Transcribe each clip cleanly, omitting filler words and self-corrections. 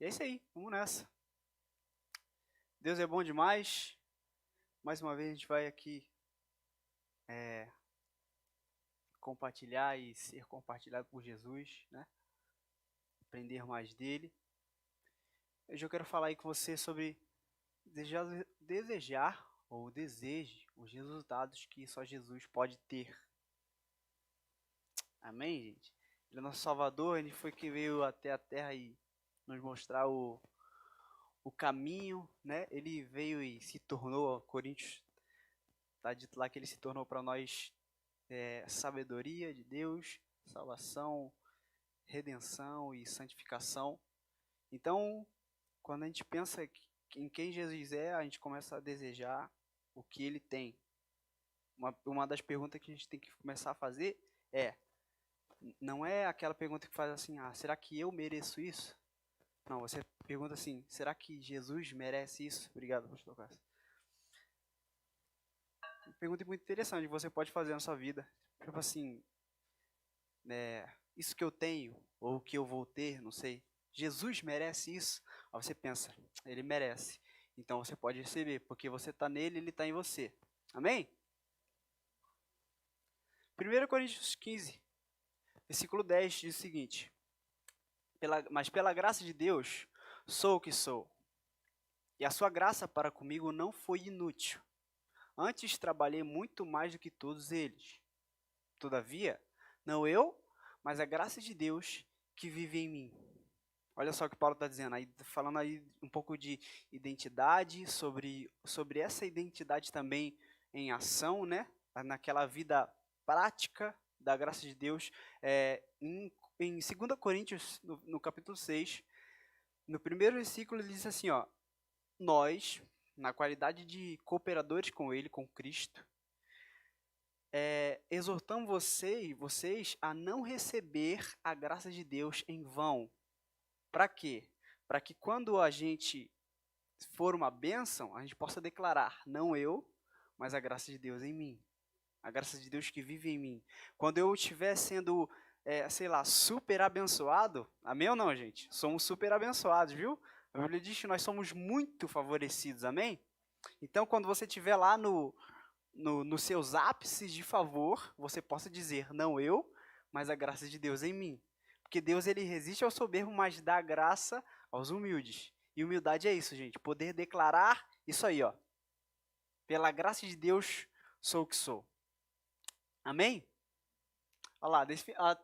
E é isso aí, vamos nessa. Deus é bom demais. Mais uma vez a gente vai aqui compartilhar e ser compartilhado por Jesus, né? Aprender mais dele. Hoje eu quero falar aí com você sobre desejar ou deseje os resultados que só Jesus pode ter. Amém, gente? Ele é nosso Salvador, ele foi que veio até a Terra e nos mostrar o caminho, né? Ele veio e se tornou, Coríntios está dito lá que ele se tornou para nós sabedoria de Deus, salvação, redenção e santificação. Então, quando a gente pensa em quem Jesus é, a gente começa a desejar o que ele tem. Uma das perguntas que a gente tem que começar a fazer não é aquela pergunta que faz assim, será que eu mereço isso? Não, você pergunta assim, será que Jesus merece isso? Obrigado, pastor Cássio. Uma pergunta muito interessante que você pode fazer na sua vida. Tipo assim, isso que eu tenho, ou o que eu vou ter, não sei. Jesus merece isso? Aí você pensa, ele merece. Então você pode receber, porque você está nele, ele está em você. Amém? 1 Coríntios 15, versículo 10 diz o seguinte: mas pela graça de Deus, sou o que sou. E a sua graça para comigo não foi inútil. Antes trabalhei muito mais do que todos eles. Todavia, não eu, mas a graça de Deus que vive em mim. Olha só o que Paulo está dizendo, aí, falando aí um pouco de identidade, sobre essa identidade também em ação, né? Naquela vida prática da graça de Deus. Em 2 Coríntios, no capítulo 6, no primeiro versículo, ele diz assim, nós, na qualidade de cooperadores com ele, com Cristo, exortamos vocês a não receber a graça de Deus em vão. Para quê? Para que quando a gente for uma bênção, a gente possa declarar, não eu, mas a graça de Deus em mim. A graça de Deus que vive em mim. Quando eu estiver sendo, super abençoado, amém ou não, gente? Somos super abençoados, viu? A Bíblia diz que nós somos muito favorecidos, amém? Então, quando você estiver lá nos seus ápices de favor, você possa dizer, não eu, mas a graça de Deus em mim. Porque Deus, ele resiste ao soberbo, mas dá graça aos humildes. E humildade é isso, gente. Poder declarar isso aí, pela graça de Deus, sou o que sou. Amém? Olha lá,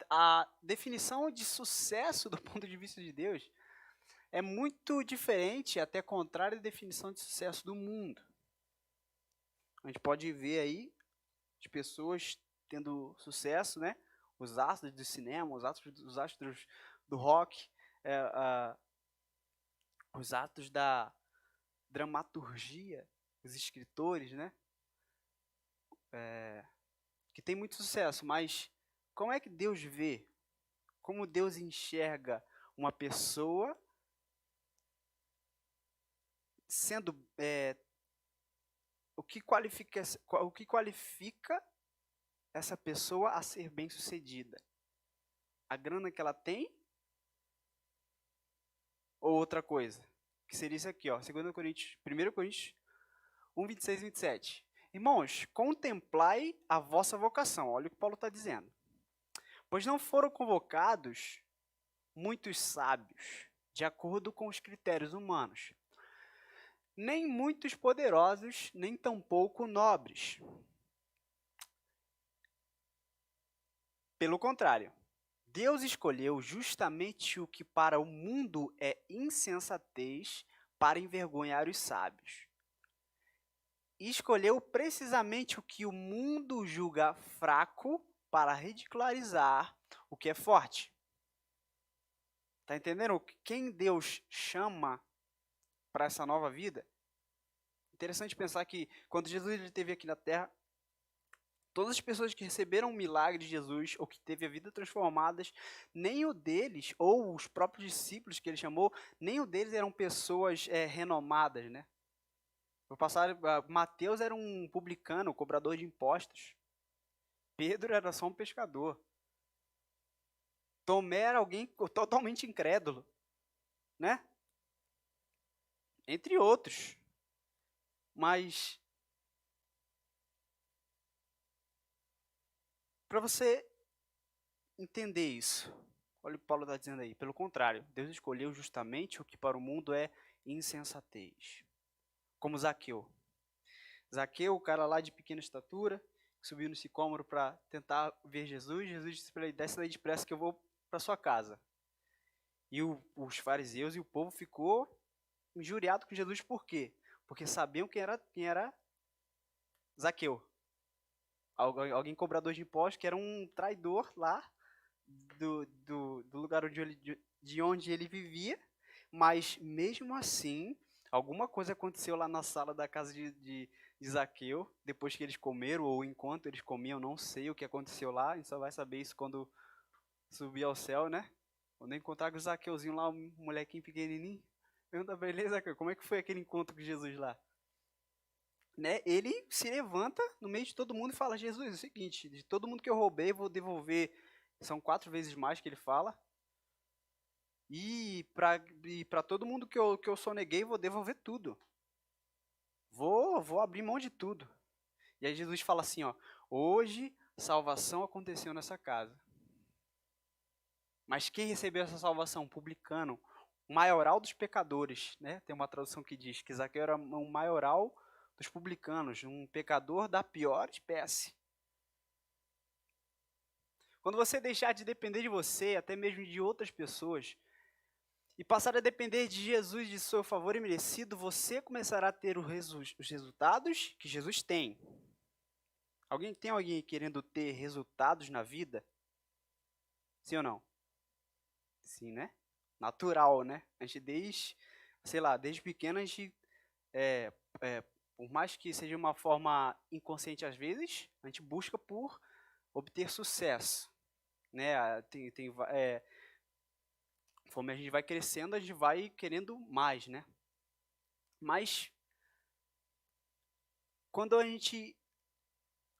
a definição de sucesso do ponto de vista de Deus é muito diferente, até contrária da definição de sucesso do mundo. A gente pode ver aí de pessoas tendo sucesso, né? Os astros do cinema, os astros do rock, os astros da dramaturgia, os escritores, né? Que tem muito sucesso, mas como é que Deus vê? Como Deus enxerga uma pessoa sendo o que qualifica essa pessoa a ser bem-sucedida? A grana que ela tem ou outra coisa? Que seria isso aqui, 1 Coríntios 1, 26 e 27. Irmãos, contemplai a vossa vocação. Olha o que Paulo está dizendo. Pois não foram convocados muitos sábios, de acordo com os critérios humanos, nem muitos poderosos, nem tampouco nobres. Pelo contrário, Deus escolheu justamente o que para o mundo é insensatez para envergonhar os sábios. E escolheu precisamente o que o mundo julga fraco para ridicularizar o que é forte. Tá entendendo? Quem Deus chama para essa nova vida? Interessante pensar que quando Jesus esteve aqui na Terra, todas as pessoas que receberam o milagre de Jesus ou que teve a vida transformadas, nem o deles, ou os próprios discípulos que ele chamou, nem o deles eram pessoas renomadas, né? No passado, Mateus era um publicano, cobrador de impostos. Pedro era só um pescador. Tomé era alguém totalmente incrédulo, né? entre outros. Mas, para você entender isso, olha o que Paulo está dizendo aí. Pelo contrário, Deus escolheu justamente o que para o mundo é insensatez. Como Zaqueu. Zaqueu, o cara lá de pequena estatura, que subiu no sicômoro para tentar ver Jesus. Jesus disse para ele, desce daí depressa que eu vou para sua casa. E os fariseus e o povo ficou injuriado com Jesus, por quê? Porque sabiam quem era Zaqueu. Alguém cobrador de impostos, que era um traidor lá do lugar de onde ele vivia, mas mesmo assim, alguma coisa aconteceu lá na sala da casa de Zaqueu, depois que eles comeram, ou enquanto eles comiam, não sei o que aconteceu lá, a gente só vai saber isso quando subir ao céu, né? Quando encontrar com o Zaqueuzinho lá, um molequinho pequenininho, pergunta pra ele, Zaqueu, como é que foi aquele encontro com Jesus lá? Né? Ele se levanta no meio de todo mundo e fala, Jesus, é o seguinte, de todo mundo que eu roubei, vou devolver, são 4 vezes mais que ele fala, e para todo mundo que eu soneguei, vou devolver tudo. Vou abrir mão de tudo. E aí Jesus fala assim, ó, hoje salvação aconteceu nessa casa. Mas quem recebeu essa salvação? Publicano, o maioral dos pecadores, né? Tem uma tradução que diz que Zaqueu era um maioral dos publicanos, um pecador da pior espécie. Quando você deixar de depender de você, até mesmo de outras pessoas, e passar a depender de Jesus, de seu favor imerecido, você começará a ter os resultados que Jesus tem. Tem alguém querendo ter resultados na vida? Sim ou não? Sim, né? Natural, né? A gente desde pequeno, a gente, é, por mais que seja uma forma inconsciente às vezes, a gente busca por obter sucesso, né? Conforme a gente vai crescendo, a gente vai querendo mais, né? Mas, quando a gente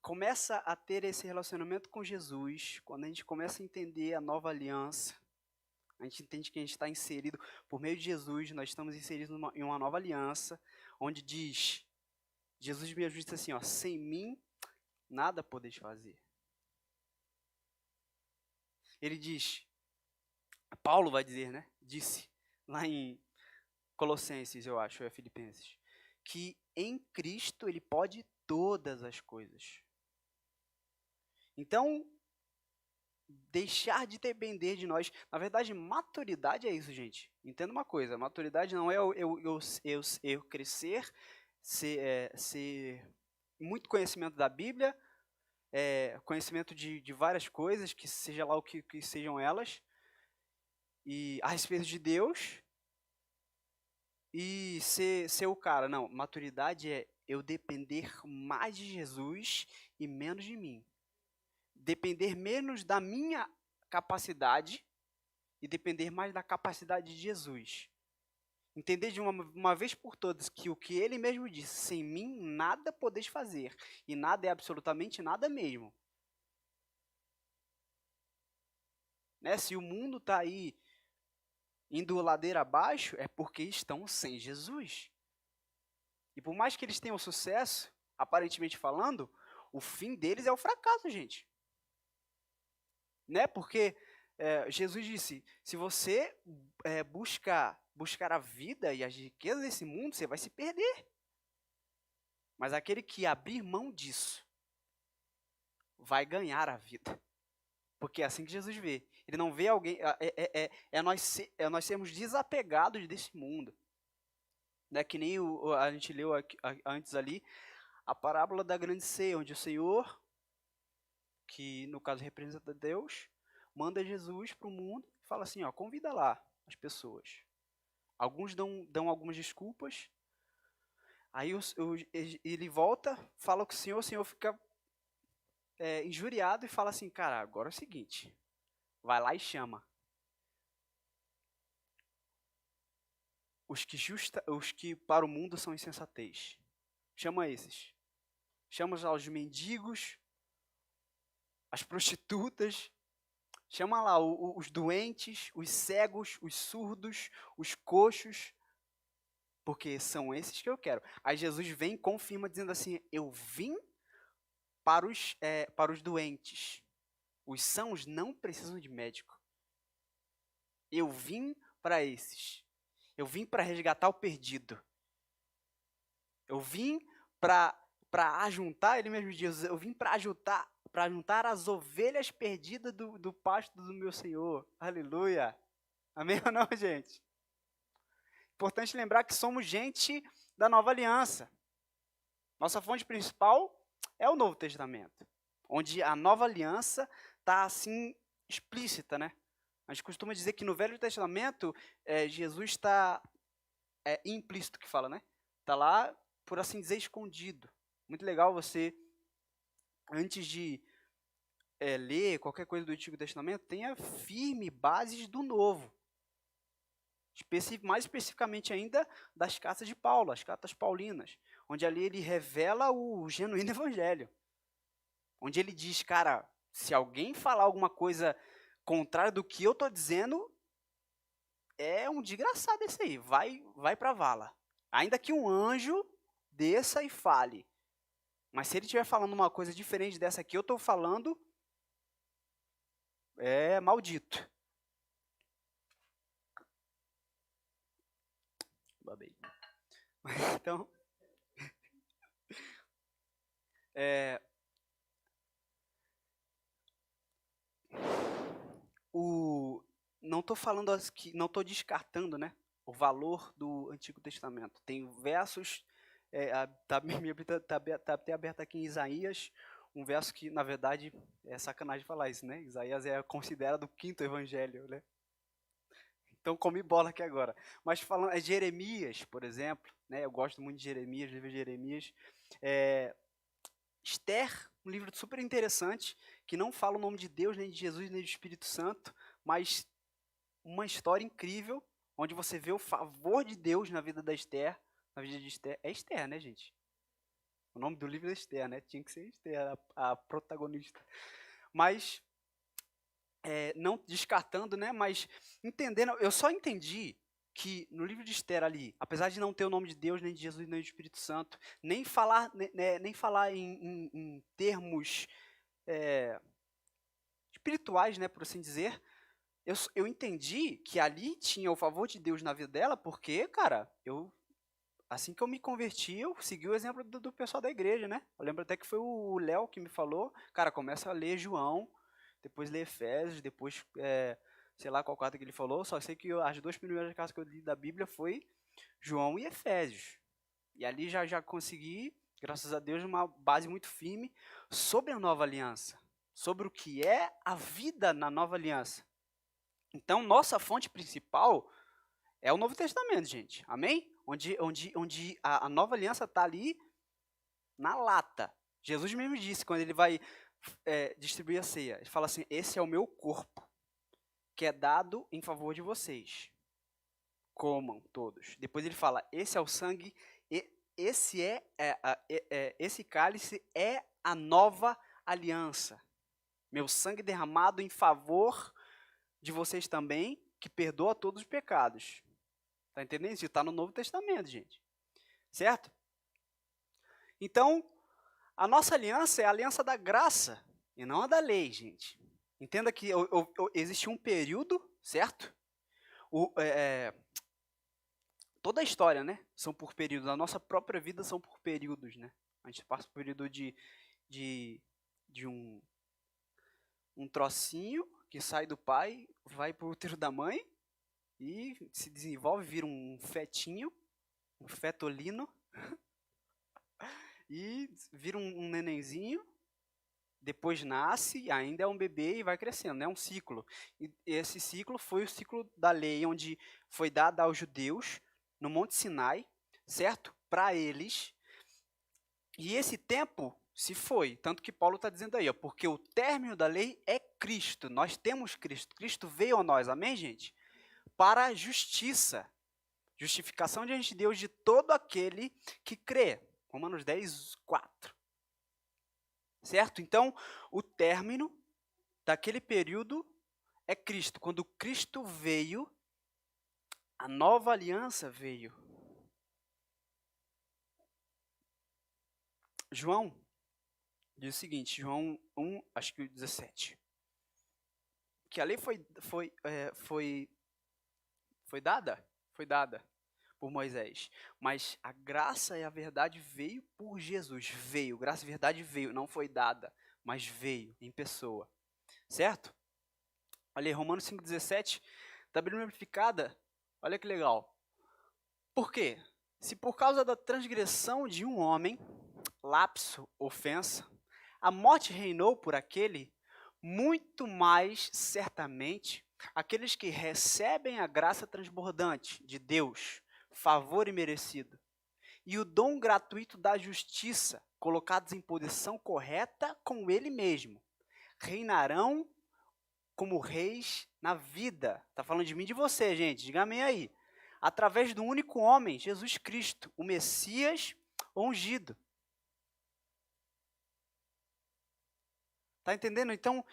começa a ter esse relacionamento com Jesus, quando a gente começa a entender a nova aliança, a gente entende que a gente está inserido, por meio de Jesus, nós estamos inseridos em uma nova aliança, onde diz, Jesus me ajuda assim, ó, sem mim, nada podeis fazer. Ele diz, Paulo vai dizer, né, disse, lá em Colossenses, eu acho, ou é Filipenses, que em Cristo ele pode todas as coisas. Então, deixar de depender de nós. Na verdade, maturidade é isso, gente. Entenda uma coisa, maturidade não é eu crescer, ser muito conhecimento da Bíblia, conhecimento de várias coisas, que seja lá o que sejam elas, e a respeito de Deus, e ser o cara. Não, maturidade é eu depender mais de Jesus e menos de mim. Depender menos da minha capacidade e depender mais da capacidade de Jesus. Entender de uma vez por todas que o que ele mesmo disse, sem mim nada podeis fazer, e nada é absolutamente nada mesmo. Né? Se o mundo está aí indo ladeira abaixo, é porque estão sem Jesus. E por mais que eles tenham sucesso, aparentemente falando, o fim deles é o fracasso, gente. Né? Porque Jesus disse, se você buscar a vida e as riquezas desse mundo, você vai se perder. Mas aquele que abrir mão disso, vai ganhar a vida. Porque é assim que Jesus vê. Ele não vê alguém, nós sermos desapegados desse mundo. Né? Que nem a gente leu antes ali, a parábola da grande ceia, onde o Senhor, que no caso representa Deus, manda Jesus para o mundo e fala assim, ó, convida lá as pessoas. Alguns dão algumas desculpas, aí ele volta, fala com o Senhor fica injuriado e fala assim, cara, agora é o seguinte, vai lá e chama. Os que para o mundo são insensatez. Chama esses. Chama os mendigos, as prostitutas, chama lá os doentes, os cegos, os surdos, os coxos, porque são esses que eu quero. Aí Jesus vem e confirma dizendo assim, eu vim para os doentes. Os sãos não precisam de médico. Eu vim para esses. Eu vim para resgatar o perdido. Eu vim para ajuntar, ele mesmo diz, eu vim para ajuntar as ovelhas perdidas do pasto do meu Senhor. Aleluia. Amém ou não, gente? Importante lembrar que somos gente da nova aliança. Nossa fonte principal é o Novo Testamento, onde a nova aliança está assim explícita, né? A gente costuma dizer que no Velho Testamento, Jesus está implícito que fala, né? Está lá, por assim dizer, escondido. Muito legal você, antes de ler qualquer coisa do Antigo Testamento, tenha firme bases do Novo. Mais especificamente ainda das cartas de Paulo, as cartas paulinas, onde ali ele revela o genuíno evangelho. Onde ele diz, cara, se alguém falar alguma coisa contrária do que eu estou dizendo, é um desgraçado esse aí, vai para a vala. Ainda que um anjo desça e fale. Mas se ele estiver falando uma coisa diferente dessa que eu estou falando, é maldito. Babei. Então, não estou falando que não estou descartando, né, o valor do Antigo Testamento. Tem versos, minha Bíblia está até aberta aqui em Isaías, um verso que, na verdade, é sacanagem falar isso, né? Isaías é considerado o quinto evangelho, né? Então, comi bola aqui agora. Mas falando, Jeremias, por exemplo, né? Eu gosto muito de Jeremias, livro de Jeremias. Esther, um livro super interessante, que não fala o nome de Deus, nem de Jesus, nem do Espírito Santo, mas uma história incrível, onde você vê o favor de Deus na vida da Esther. Na vida de Esther. É Esther, né, gente? O nome do livro é Esther, né? Tinha que ser Esther, a protagonista. Mas, não descartando, né? Mas entendendo, eu só entendi que no livro de Esther ali, apesar de não ter o nome de Deus, nem de Jesus, nem do Espírito Santo, nem falar em termos espirituais, né, por assim dizer, eu entendi que ali tinha o favor de Deus na vida dela, porque, cara, assim que eu me converti, eu segui o exemplo do pessoal da igreja, né? Eu lembro até que foi o Léo que me falou, cara, começa a ler João, depois ler Efésios, depois, sei lá qual carta que ele falou, só sei que as duas primeiras cartas que eu li da Bíblia foi João e Efésios. E ali já consegui, graças a Deus, uma base muito firme sobre a nova aliança, sobre o que é a vida na nova aliança. Então, nossa fonte principal é o Novo Testamento, gente. Amém? Onde a nova aliança está ali na lata. Jesus mesmo disse, quando ele vai distribuir a ceia, ele fala assim, esse é o meu corpo, que é dado em favor de vocês. Comam todos. Depois ele fala, esse é o sangue, esse cálice é a nova aliança. Meu sangue derramado em favor de vocês também, que perdoa todos os pecados. Tá entendendo? Isso está no Novo Testamento, gente. Certo? Então, a nossa aliança é a aliança da graça e não a da lei, gente. Entenda que existe um período, certo? Toda a história, né? São por períodos. A nossa própria vida são por períodos, né? A gente passa por um período de um trocinho que sai do pai, vai para o útero da mãe e se desenvolve, vira um fetinho, um fetolino, e vira um nenenzinho, depois nasce, ainda é um bebê e vai crescendo, é um ciclo. E esse ciclo foi o ciclo da lei, onde foi dada aos judeus, no Monte Sinai, certo? Para eles. E esse tempo se foi, tanto que Paulo está dizendo aí, ó, porque o término da lei é Cristo, nós temos Cristo, Cristo veio a nós, amém, gente? Para a justiça, justificação diante de Deus de todo aquele que crê, Romanos 10, 4. Certo? Então, o término daquele período é Cristo. Quando Cristo veio, a nova aliança veio. João diz o seguinte, João 1, acho que 17. Que a lei foi dada por Moisés, mas a graça e a verdade veio por Jesus. Veio, graça e verdade veio, não foi dada, mas veio em pessoa. Certo? Olha aí, Romanos 5,17, da Bíblia Amplificada, olha que legal. Por quê? Se por causa da transgressão de um homem, lapso, ofensa, a morte reinou por aquele, muito mais certamente aqueles que recebem a graça transbordante de Deus, favor imerecido, e o dom gratuito da justiça, colocados em posição correta com Ele mesmo, reinarão como reis na vida. Está falando de mim e de você, gente, diga amém aí. Através do único homem, Jesus Cristo, o Messias ungido. Tá entendendo? Então,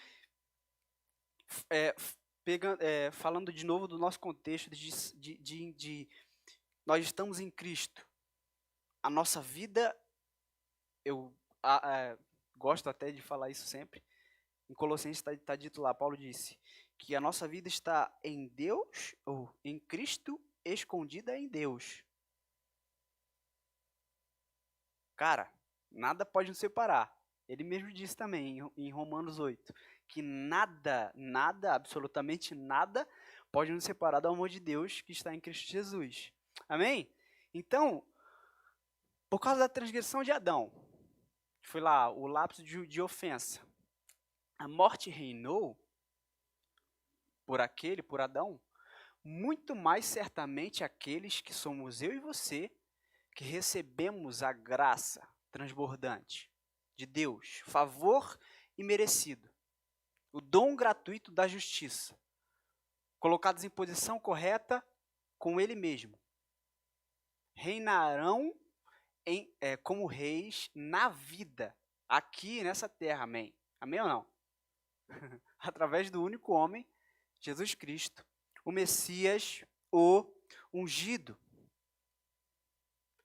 falando de novo do nosso contexto de nós estamos em Cristo. A nossa vida, eu gosto até de falar isso sempre, em Colossenses está dito lá, Paulo disse, que a nossa vida está em Deus, ou em Cristo, escondida em Deus. Cara, nada pode nos separar. Ele mesmo disse também, em Romanos 8, que nada, absolutamente nada, pode nos separar do amor de Deus que está em Cristo Jesus. Amém? Então, por causa da transgressão de Adão, foi lá o lapso de ofensa, a morte reinou por Adão, muito mais certamente aqueles que somos eu e você, que recebemos a graça transbordante de Deus, favor imerecido, o dom gratuito da justiça, colocados em posição correta com Ele mesmo, reinarão como reis na vida, aqui nessa terra, amém? Amém ou não? Através do único homem, Jesus Cristo, o Messias, o ungido.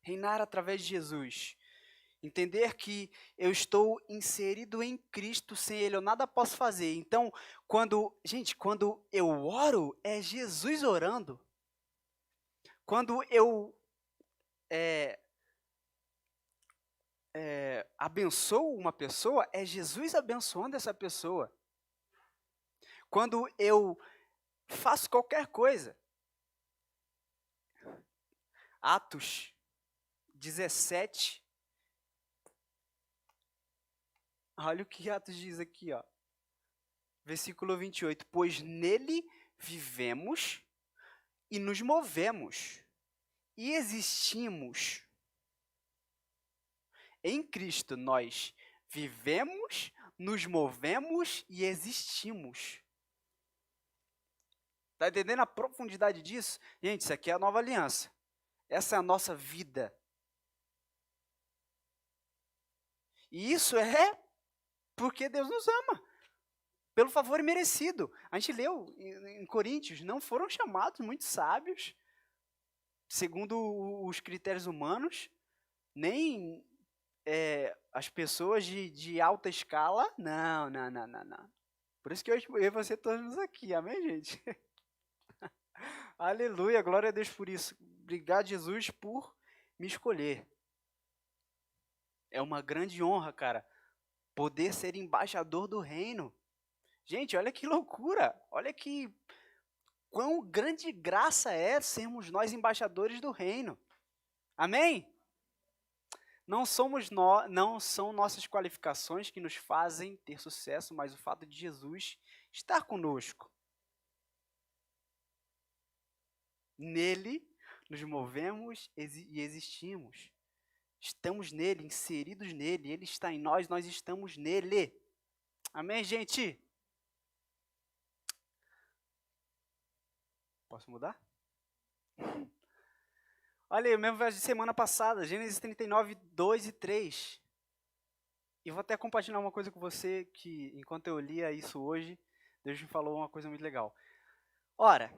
Reinar através de Jesus. Entender que eu estou inserido em Cristo, sem Ele eu nada posso fazer. Então, quando eu oro, é Jesus orando. Quando eu abençoo uma pessoa, é Jesus abençoando essa pessoa. Quando eu faço qualquer coisa, Atos 17, olha o que Atos diz aqui, ó. Versículo 28, pois nele vivemos e nos movemos e existimos. Em Cristo nós vivemos, nos movemos e existimos. Está entendendo a profundidade disso? Gente, isso aqui é a nova aliança. Essa é a nossa vida. E isso é porque Deus nos ama. Pelo favor imerecido. A gente leu em Coríntios, não foram chamados muitos sábios, segundo os critérios humanos, nem as pessoas de alta escala. Não. Por isso que hoje eu e você estamos aqui, amém, gente? Aleluia, glória a Deus por isso. Obrigado, Jesus, por me escolher. É uma grande honra, cara, poder ser embaixador do reino. Gente, olha que loucura, olha que quão grande graça é sermos nós embaixadores do reino. Amém? Não são nossas qualificações que nos fazem ter sucesso, mas o fato de Jesus estar conosco. Nele nos movemos e existimos. Estamos nele, inseridos nele. Ele está em nós, nós estamos nele. Amém, gente? Posso mudar? Olha aí, o mesmo verso de semana passada, Gênesis 39, 2 e 3. E vou até compartilhar uma coisa com você que, enquanto eu lia isso hoje, Deus me falou uma coisa muito legal. Ora,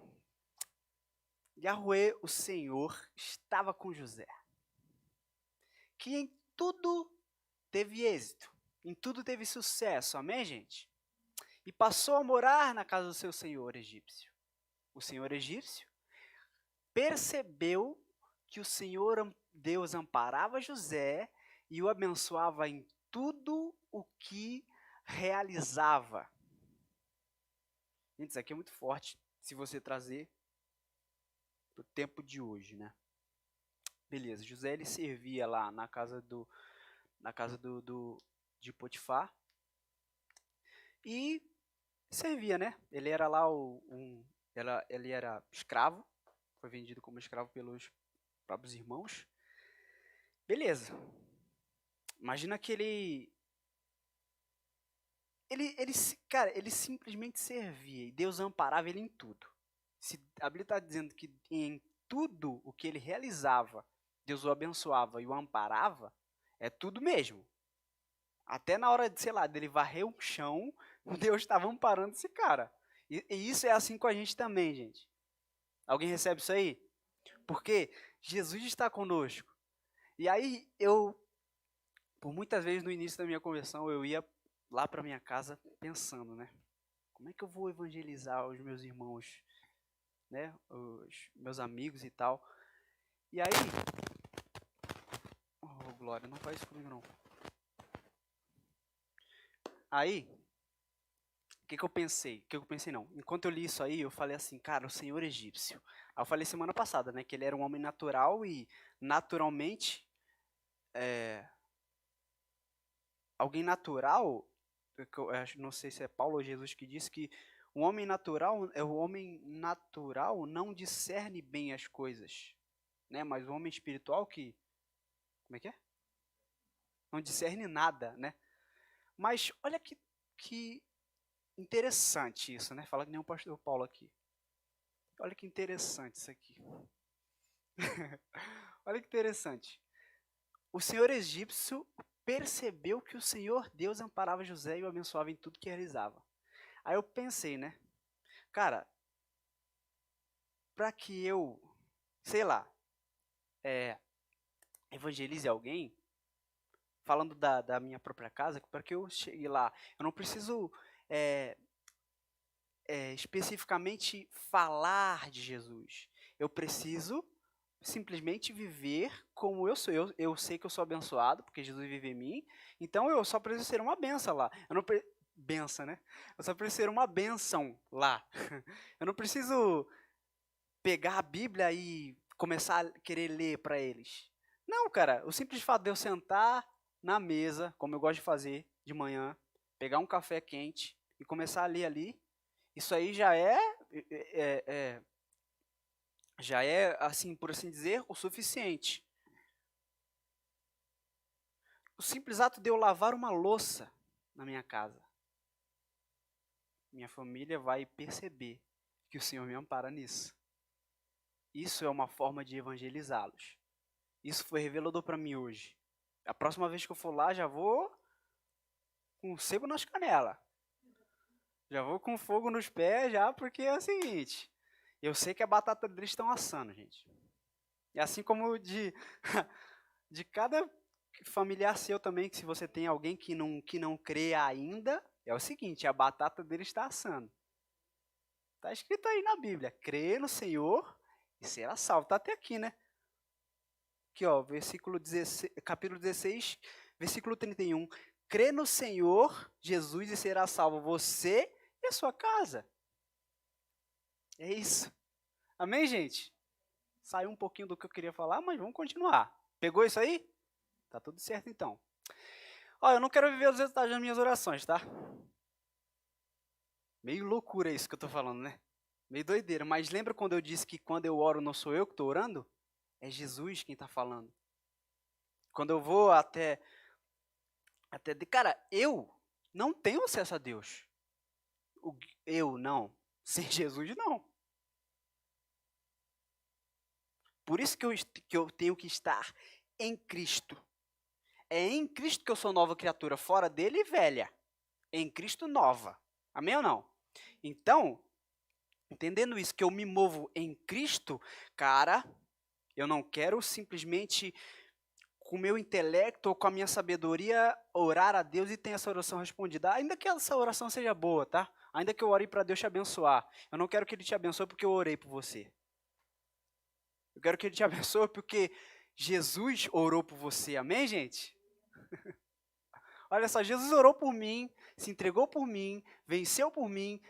Yahweh, o Senhor, estava com José, que em tudo teve êxito, em tudo teve sucesso, amém, gente? E passou a morar na casa do seu senhor egípcio. O senhor egípcio percebeu que o Senhor Deus amparava José e o abençoava em tudo o que realizava. Gente, isso aqui é muito forte se você trazer para o tempo de hoje, né? Beleza, José ele servia lá na casa de Potifar e servia, né? Ele era lá ele era escravo, foi vendido como escravo pelos próprios irmãos. Beleza. Imagina que cara, ele simplesmente servia e Deus amparava ele em tudo. Se a Bíblia está dizendo que em tudo o que ele realizava, Deus o abençoava e o amparava, é tudo mesmo. Até na hora de, sei lá, dele varrer o chão, Deus estava amparando esse cara. E isso é assim com a gente também, gente. Alguém recebe isso aí? Porque Jesus está conosco. E aí por muitas vezes no início da minha conversão, eu ia lá para minha casa pensando, né? Como é que eu vou evangelizar os meus irmãos, né? Os meus amigos e tal. E aí, oh, Glória, não faz isso comigo não. Aí, o que eu pensei? O que eu pensei não. Enquanto eu li isso aí, eu falei assim, cara, o senhor egípcio. Aí eu falei semana passada, né? Que ele era um homem natural e naturalmente, alguém natural, eu não sei se é Paulo ou Jesus que disse que o homem natural não discerne bem as coisas, né? Mas o homem espiritual que, como é que é? Não discerne nada, né? Mas olha que interessante isso, né? Fala que nem o pastor Paulo aqui. Olha que interessante isso aqui. Olha que interessante. O senhor egípcio percebeu que o Senhor Deus amparava José e o abençoava em tudo que realizava. Aí eu pensei, né? Cara, para que eu, sei lá, evangelize alguém, falando da minha própria casa, para que eu chegue lá, eu não preciso especificamente falar de Jesus. Eu preciso simplesmente viver como eu sou. Eu sei que eu sou abençoado, porque Jesus vive em mim, então eu só preciso ser uma benção lá. Eu não benção, né? Eu só preciso ser uma bênção lá. Eu não preciso pegar a Bíblia e começar a querer ler para eles. Não, cara, o simples fato de eu sentar na mesa, como eu gosto de fazer de manhã, pegar um café quente e começar a ler ali, isso aí já é, assim, por assim dizer, o suficiente. O simples ato de eu lavar uma louça na minha casa, minha família vai perceber que o Senhor me ampara nisso. Isso é uma forma de evangelizá-los. Isso foi revelador para mim hoje. A próxima vez que eu for lá, já vou com sebo nas canelas. Já vou com fogo nos pés, já, porque é o seguinte. Eu sei que a batata deles estão assando, gente. E assim como de cada familiar seu também, que se você tem alguém que não crê ainda, é o seguinte, a batata dele está assando. Está escrito aí na Bíblia, crê no Senhor e será salvo. Está até aqui, né? Aqui, ó, capítulo 16, versículo 31. Crê no Senhor Jesus e será salvo você e a sua casa. É isso. Amém, gente? Saiu um pouquinho do que eu queria falar, mas vamos continuar. Pegou isso aí? Tá tudo certo, então. Ó, eu não quero viver os resultados das minhas orações, tá? Meio loucura isso que eu tô falando, né? Meio doideira. Mas lembra quando eu disse que quando eu oro não sou eu que estou orando? É Jesus quem está falando. Quando eu vou cara, eu não tenho acesso a Deus. Eu não. Sem Jesus, não. Por isso que eu tenho que estar em Cristo. É em Cristo que eu sou nova criatura. Fora dele, velha. Em Cristo, nova. Amém ou não? Então, entendendo isso, que eu me movo em Cristo, cara, eu não quero simplesmente com o meu intelecto ou com a minha sabedoria, orar a Deus e ter essa oração respondida. Ainda que essa oração seja boa, tá? Ainda que eu ore para Deus te abençoar. Eu não quero que Ele te abençoe porque eu orei por você. Eu quero que Ele te abençoe porque Jesus orou por você. Amém, gente? Olha só, Jesus orou por mim, se entregou por mim, venceu por mim,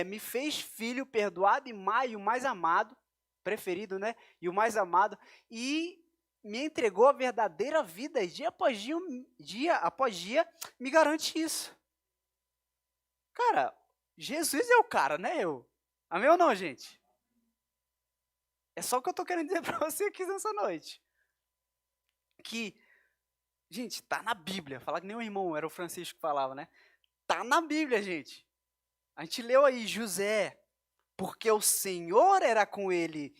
me fez filho, perdoado e o mais amado, preferido, né? E o mais amado, e me entregou a verdadeira vida, e dia após dia, me garante isso. Cara, Jesus é o cara, né? Amém ou não, gente? É só o que eu tô querendo dizer para você aqui nessa noite. Que, gente, tá na Bíblia. Falar que nem o irmão, era o Francisco que falava, né? Tá na Bíblia, gente. A gente leu aí, José, porque o Senhor era com ele,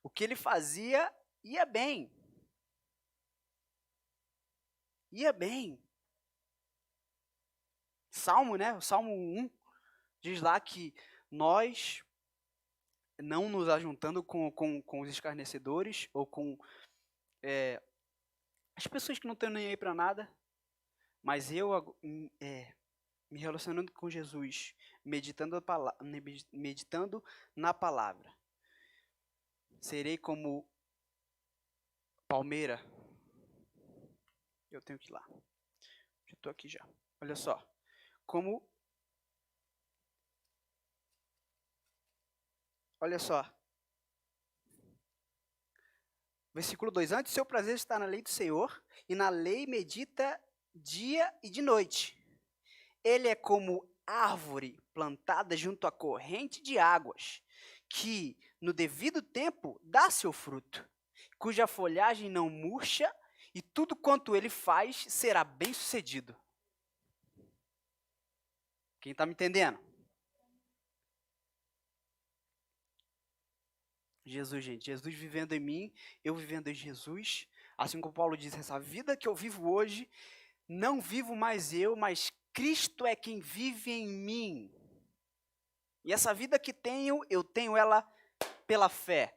o que ele fazia ia bem. Ia bem. Salmo, né? O Salmo 1 diz lá que nós, não nos ajuntando com os escarnecedores ou com as pessoas que não estão nem aí para nada, mas me relacionando com Jesus, meditando na palavra, serei como palmeira. Eu tenho que ir lá. Já estou aqui já. Olha só. Olha só. Versículo 2. Antes, seu prazer está na lei do Senhor, e na lei medita dia e de noite. Ele é como árvore plantada junto à corrente de águas, que, no devido tempo, dá seu fruto, cuja folhagem não murcha, e tudo quanto ele faz será bem sucedido. Quem está me entendendo? Jesus, gente. Jesus vivendo em mim, eu vivendo em Jesus. Assim como Paulo diz, essa vida que eu vivo hoje, não vivo mais eu, mas Cristo é quem vive em mim. E essa vida que tenho, eu tenho ela pela fé.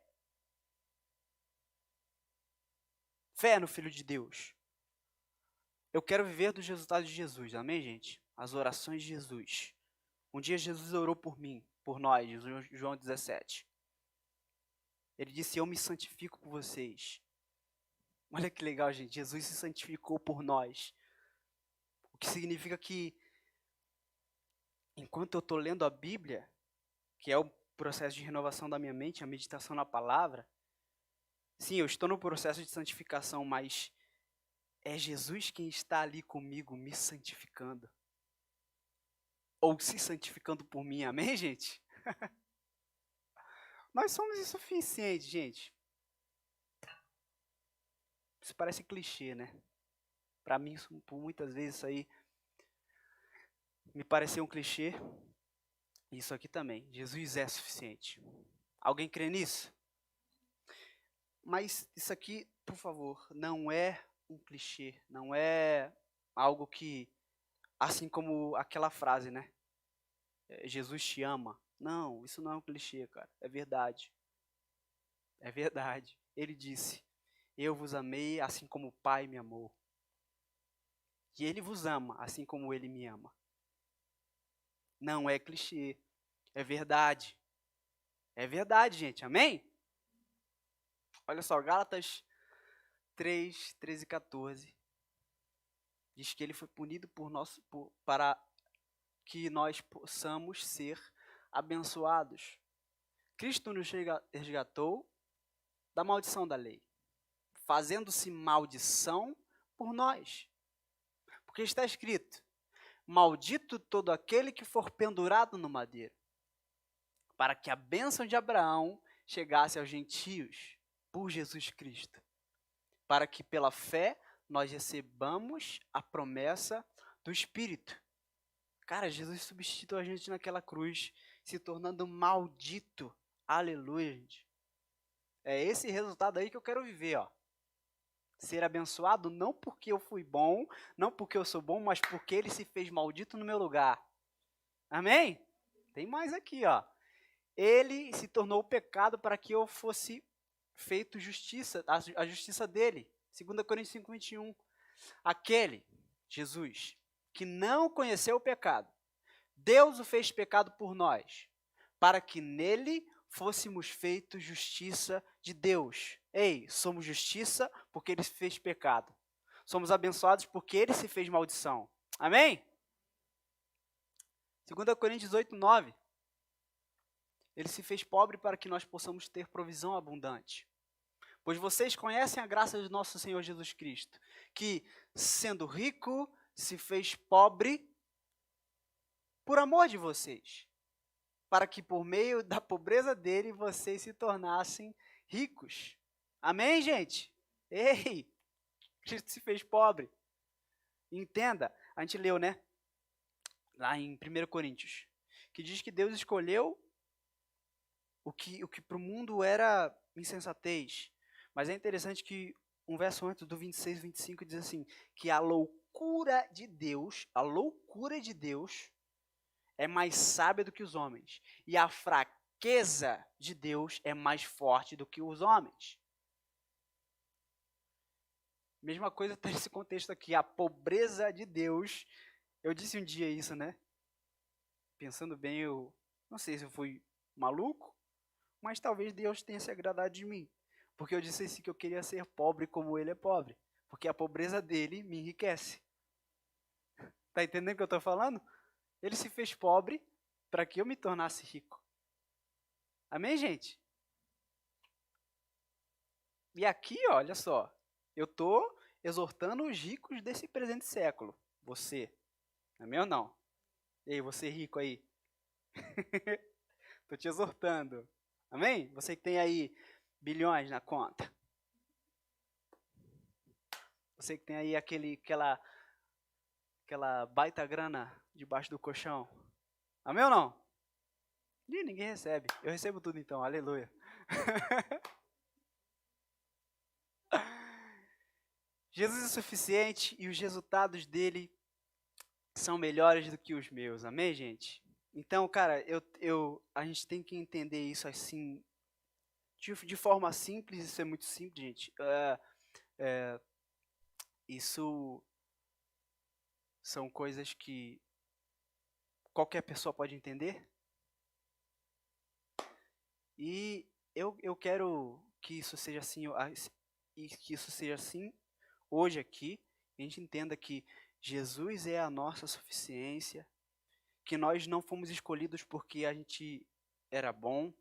Fé no Filho de Deus. Eu quero viver dos resultados de Jesus, amém, gente? As orações de Jesus. Um dia Jesus orou por mim, por nós, João 17. Ele disse, eu me santifico por vocês. Olha que legal, gente. Jesus se santificou por nós. O que significa que, enquanto eu estou lendo a Bíblia, que é o processo de renovação da minha mente, a meditação na palavra, sim, eu estou no processo de santificação, mas é Jesus quem está ali comigo me santificando. Ou se santificando por mim, amém, gente? Nós somos insuficientes, gente. Isso parece clichê, né? Para mim, por muitas vezes, isso aí me pareceu um clichê. Isso aqui também. Jesus é suficiente. Alguém crê nisso? Mas isso aqui, por favor, não é um clichê. Não é algo que, assim como aquela frase, né? Jesus te ama. Não, isso não é um clichê, cara. É verdade. É verdade. Ele disse, eu vos amei assim como o Pai me amou. E Ele vos ama assim como Ele me ama. Não é clichê. É verdade. É verdade, gente. Amém? Olha só, Gálatas 3, 13 e 14. Diz que Ele foi punido para que nós possamos ser abençoados. Cristo nos resgatou da maldição da lei, fazendo-se maldição por nós. Porque está escrito, maldito todo aquele que for pendurado no madeiro, para que a bênção de Abraão chegasse aos gentios, por Jesus Cristo, para que pela fé nós recebamos a promessa do Espírito. Cara, Jesus substituiu a gente naquela cruz, se tornando maldito. Aleluia, gente. É esse resultado aí que eu quero viver, ó. Ser abençoado não porque eu fui bom, não porque eu sou bom, mas porque Ele se fez maldito no meu lugar. Amém? Tem mais aqui, ó. Ele se tornou pecado para que eu fosse feito justiça, a justiça dele. 2 Coríntios 5, 21. Aquele, Jesus, que não conheceu o pecado, Deus o fez pecado por nós, para que nele fôssemos feitos justiça de Deus. Ei, somos justiça porque ele se fez pecado. Somos abençoados porque ele se fez maldição. Amém? 2 Coríntios 8, 9. Ele se fez pobre para que nós possamos ter provisão abundante. Pois vocês conhecem a graça do nosso Senhor Jesus Cristo, que, sendo rico, se fez pobre por amor de vocês, para que por meio da pobreza dele vocês se tornassem ricos. Amém, gente? Ei, Cristo se fez pobre. Entenda, a gente leu, né? Lá em 1 Coríntios, que diz que Deus escolheu o que para o mundo era insensatez. Mas é interessante que um verso antes do 26, 25 diz assim, que a loucura de Deus é mais sábia do que os homens, e a fraqueza de Deus é mais forte do que os homens. Mesma coisa está nesse contexto aqui, a pobreza de Deus. Eu disse um dia isso, né? Pensando bem, eu não sei se eu fui maluco, mas talvez Deus tenha se agradado de mim. Porque eu disse assim que eu queria ser pobre como ele é pobre. Porque a pobreza dele me enriquece. Tá entendendo o que eu estou falando? Ele se fez pobre para que eu me tornasse rico. Amém, gente? E aqui, olha só, eu estou exortando os ricos desse presente século. Você. Amém ou não? Ei, você rico aí. Estou te exortando. Amém? Você que tem aí bilhões na conta. Você que tem aí aquela baita grana debaixo do colchão. Amém ou não? Ih, ninguém recebe. Eu recebo tudo então, aleluia. Jesus é suficiente e os resultados dele são melhores do que os meus. Amém, gente? Então, cara, a gente tem que entender isso assim, de forma simples. Isso é muito simples, gente. Isso são coisas que qualquer pessoa pode entender. E eu quero que isso seja assim, e que isso seja assim hoje aqui. A gente entenda que Jesus é a nossa suficiência, que nós não fomos escolhidos porque a gente era bom,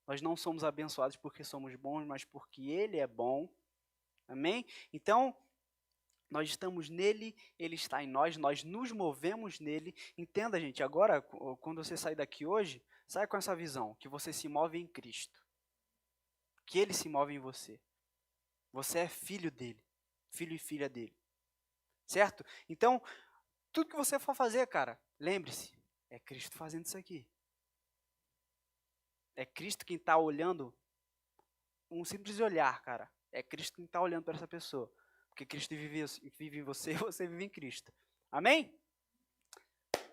nós não somos abençoados porque somos bons, mas porque Ele é bom. Amém? Então, nós estamos nele, ele está em nós nos movemos nele. Entenda, gente, agora, quando você sair daqui hoje, saia com essa visão, que você se move em Cristo, que ele se move em você. Você é filho dele, filho e filha dele, certo? Então, tudo que você for fazer, cara, lembre-se, é Cristo fazendo isso aqui. É Cristo quem está olhando, um simples olhar, cara. É Cristo quem está olhando para essa pessoa. Porque Cristo vive em você e você vive em Cristo. Amém?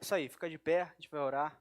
Isso aí, fica de pé, a gente vai orar.